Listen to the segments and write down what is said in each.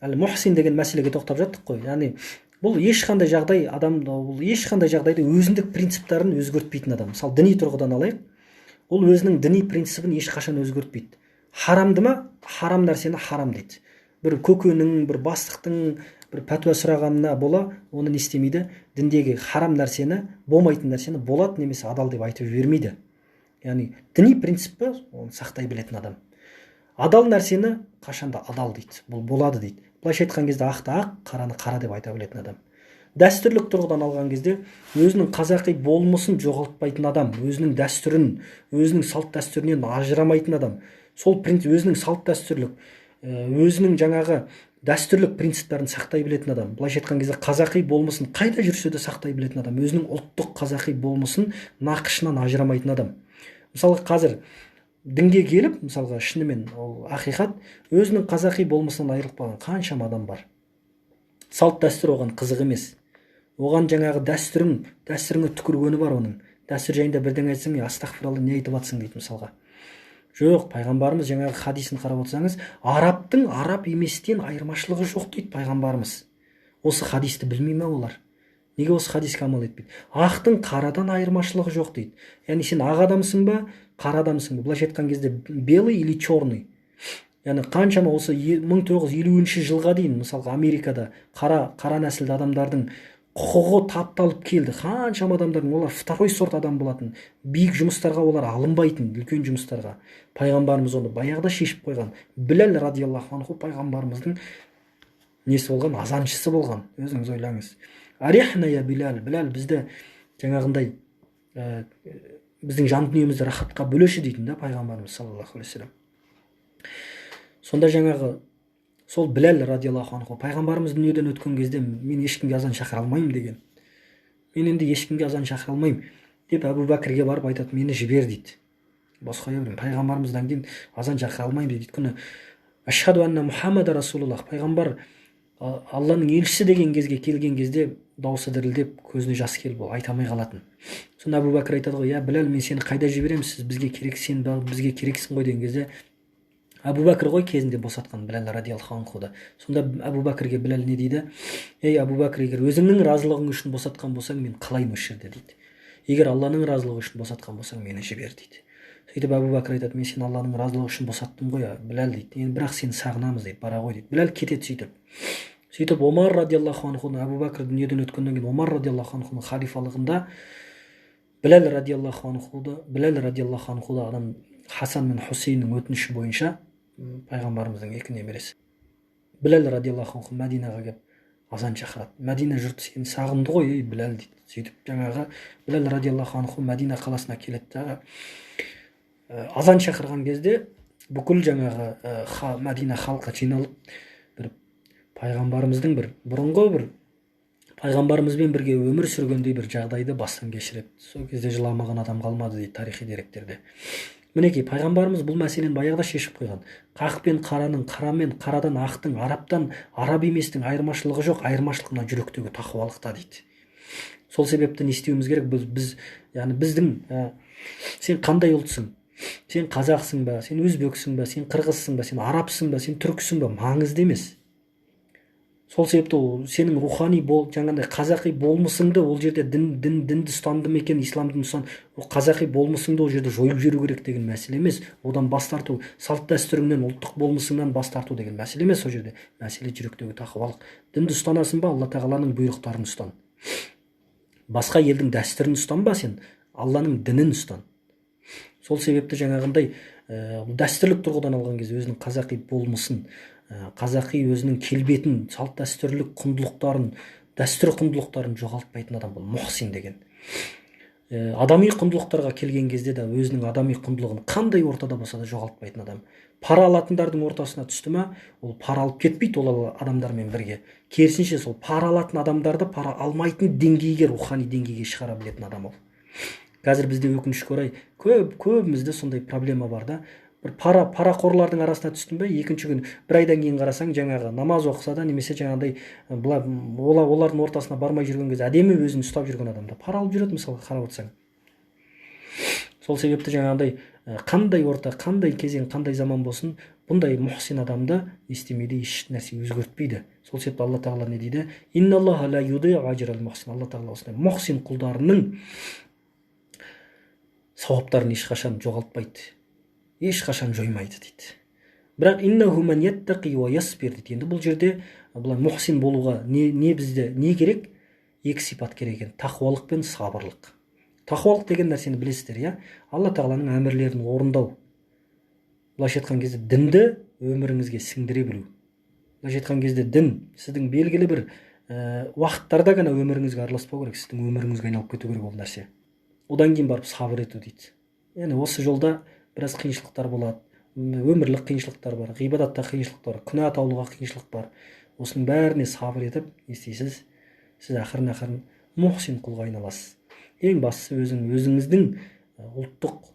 әлі мухсин деген мәселеге тоқтап жаттық қой. Яғни бұл ешқандай жағдай бұл ешқандай жағдайда өзіндік принциптарын өзгертпейтін адам. Мысалы діни тұрғыдан алайық, ол өзінің діни принципін ешқашан өзгертпейді. Харамды ма? Харам нәрсені харам дейді. Бір көкенің, бір бастықтың бір пәтуа сұрағанына бола, оны не істемейді? Діндегі харам нәрсені, болмайтын нәрсені болады немесе адал деп айтып жібермейді. Яғни діни принципті оны сақтай білетін адам. Адал нәрсені қашанда адал дейді. Бұл болады дейді. Былайша айтқан кезде ақты ақ, қараны қара деп айта білетін адам. Дәстүрлік тұрғыдан алған кезде өзінің қазақи болмысын жоғалтпайтын адам, өзінің дәстүрін, өзінің салт дәстүрінен ажырамайтын адам. Сол принцип өзінің салт дәстүрлік, өзінің жаңағы дәстүрлік принциптарын сақтай білетін адам. Былайша айтқан кезде қазақи болмысын қайда жүрсе де сақтай білетін адам. Өзінің ұлттық қазақи болмысын нақышынан ажырамайтын адам. Мысалы қазір дінге келіп, мысалға шынымен ол ақиқат, өзінің қазақи болмысынан айырылып қалған қаншама адам бар. Салт дәстүр оған қызық емес. Оған жаңағы дәстүріңе түкіргені бар оның. Дәстүр жайында бірдеңе айтсаң, астағфиралла, не айтып жатсың дейді мысалға. Жоқ, пайғамбарымыз жаңағы хадисін қарап отырсаңыз, арабтың араб еместен айырмашылығы жоқ дейді пайғамбарымыз. Осы хадисті білмей ме олар? Неге осы хадиске амал етпейді? Ақтың қарадан айырмашылығы жоқ дейді. Яғни сен ақ адамсың ба, қара адамсың ба? Былайша айтқан кезде белый или черный. Яғни қаншама осы 1950 жылға дейін мысалға Америкада қара нәсілді адамдардың құқығы тапталып келді. Қаншама адамдардың, олар второй сорт адам болатын. Биік жұмыстарға олар алынбайтын, үлкен жұмыстарға. Пайғамбарымыз оны баяғыда шешіп қойған. Біләл радиаллаху анху пайғамбарымыздың несі болған, азаншысы болған. Өзіңіз ойлаңыз. Арихна я Билал, Біләл бізді жаңағындай біздің жан дүниемізді рахатқа бөлеші дейтін да пайғамбарымыз саллаллаху алейхи вассалам. Сонда жаңағы сол Біләл радиаллаху анху пайғамбарымыз дүниеден өткен кезде мен ешкімге азан шақыра алмаймын деген. Мен енді ешкімге азан шақыра алмаймын деп Әбу Бәкірге барып айтады, мені жібер дейді. Басқа еврей пайғамбарымыздан кейін азан шақыра алмаймын дейді. Өйткені ашхаду анна Мұхаммада расулуллах, пайғамбар Алланың елшісі деген кезге келген кезде дауысы дірілдеп, көзіне жас келіп ол айта алмай қалатын. Сонда Әбу Бәкір айтады ғой, я Біләл, мен сені қайда жіберемін, сіз бізге керексің ғой деген кезде Әбу Бәкір ғой кезінде босатқан Біләл радиаллаху анхуды. Сонда Әбу Бәкірге Біләл не дейді? Ей Әбу Бәкір, егер өзіңнің разылығың үшін босатқан болсаң, мен қалаймын осы жерде дейді. Егер Алланың разылығы үшін босатқан болсаң, мені жібер дейді. Сөйтіп Әбу Бәкір айтады, мен сені Алланың разылығы үшін босаттым ғой, Біләл дейді. Енді бірақ сені сағынамыз дейді, бара ғой дейді. Біләл кетеді сөйтіп Омар радиаллаху анхуны, Әбу Бәкір дүниеден өткеннен кейін Омар радиаллаху анхуның халифалығында Біләл радиаллаху анхуды адам Хасан мен Хусейннің өтініші бойынша пайғамбарымыздың екі немересі Біләл радиаллаху анху Мәдинаға келіп азан шақырады. Мәдина жұрты сені сағынды ғой, ей Біләл дейді. Сөйтіп жаңағы Біләл радиаллаху анху Мәдина қаласына келеді дағы азан шақырған кезде бүкіл жаңағы Мәдина халқы жиналып бір пайғамбарымыздың бұрынғы пайғамбарымызбен бірге өмір сүргендей бір жағдайды бастан кешіреді. Сол кезде жыламаған адам қалмады дейді тарихи деректерде. Мінекей пайғамбарымыз бұл мәселені баяғыда шешіп қойған. Ақ пен қараның, қара мен қарадан, ақтың, араптан, араб еместің айырмашылығы жоқ, айырмашылық мына жүректегі тақуалықта дейді. Сол себепті не істеуіміз керек? Яғни біздің сен қандай ұлтсың? Сен қазақсың ба, сен өзбексің ба, сен қырғызсың ба, сен арабсың ба, сен түрксің ба, маңызды емес. Сол себепті сенің рухани жаңағындай қазақи болмысыңды ол жерде дінді ұстанды ма екен, ислам дінін ұстанды, қазақи болмысыңды ол жерде жойып жіберу керек деген мәселе емес. Одан бас тарту, салт дәстүріңнен, ұлттық болмысыңнан бас тарту деген мәселе емес. Ол жерде мәселе жүректегі тақуалық. Дінді ұстанасың ба, Алла тағаланың бұйрықтарын ұстан. Басқа елдің дәстүрін ұстанба, сен Алланың дінін ұстан. Сол себепті жаңағындай дәстүрлік тұрғыдан алған кезде өзінің қазақи болмысын, қазақи өзінің келбетін, салт дәстүрлік құндылықтарын, дәстүр құндылықтарын жоғалтпайтын адам бұл мұхсин деген. Адами құндылықтарға келген кезде де өзінің адами құндылығын қандай ортада болса да жоғалтпайтын адам. Пара алатындардың ортасына түсті ма, ол пара алып кетпейді ол адамдармен бірге. Керісінше сол пара алатын адамдарды пара алмайтын деңгейге, рухани деңгейге шығара білетін адам ол. Қазір бізде өкінішке орай көбімізде сондай проблема бар да. Бір парақорлардың арасына түстім бе, екінші күн бір айдан кейін қарасаң, жаңағы намаз оқыса да немесе жаңағыдай олардың ортасына бармай жүрген кезде әдемі өзін ұстап жүрген адамда пара алып жүреді мысалға қарап отырсаң. Сол себепті жаңағыдай қандай орта, қандай кезең, қандай заман болсын, Бұндай мұхсин адамды естемейді, еш нәрсе өзгертпейді. Сол себепті Алла тағала не дейді? Инналлаха ла юдиъу ажрал мухсин. Алла тағала осындай мұхсин құлдарының сауаптарын ешқашан жоғалтпайды, ешқашан жоймайды дейді. Бірақ иннаху ман яттақи ва ясбир дейді. Енді бұл жерде былай мұхсин болуға бізде не керек? Екі сипат керек екен: тақуалық пен сабырлық. Тақуалық деген нәрсені білесіздер, иә? Алла тағаланың әмірлерін орындау. Былайша айтқан кезде дінді өміріңізге сіңдіре білу. Былайша айтқан кезде дін сіздің белгілі бір уақыттарда ғана өміріңізге араласпау керек, сіздің өміріңізге айналып кету керек ол нәрсе. Одан кейін барып сабыр ету дейді. Яғни осы жолда біраз қиыншылықтар болады, өмірлік қиыншылықтар бар, ғибадатта қиыншылықтар бар, күнә атаулыға қиыншылық бар. Осының бәріне сабыр етіп, естисіз, сіз ақырын мұхсин құлға айналасыз. Ең бастысы өзіңіздің ұлттық,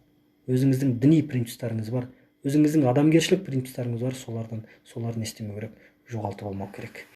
өзіңіздің діни принциптарыңыз бар, өзіңіздің адамгершілік принциптарыңыз бар, соларды естемеу керек, жоғалтып алмау керек.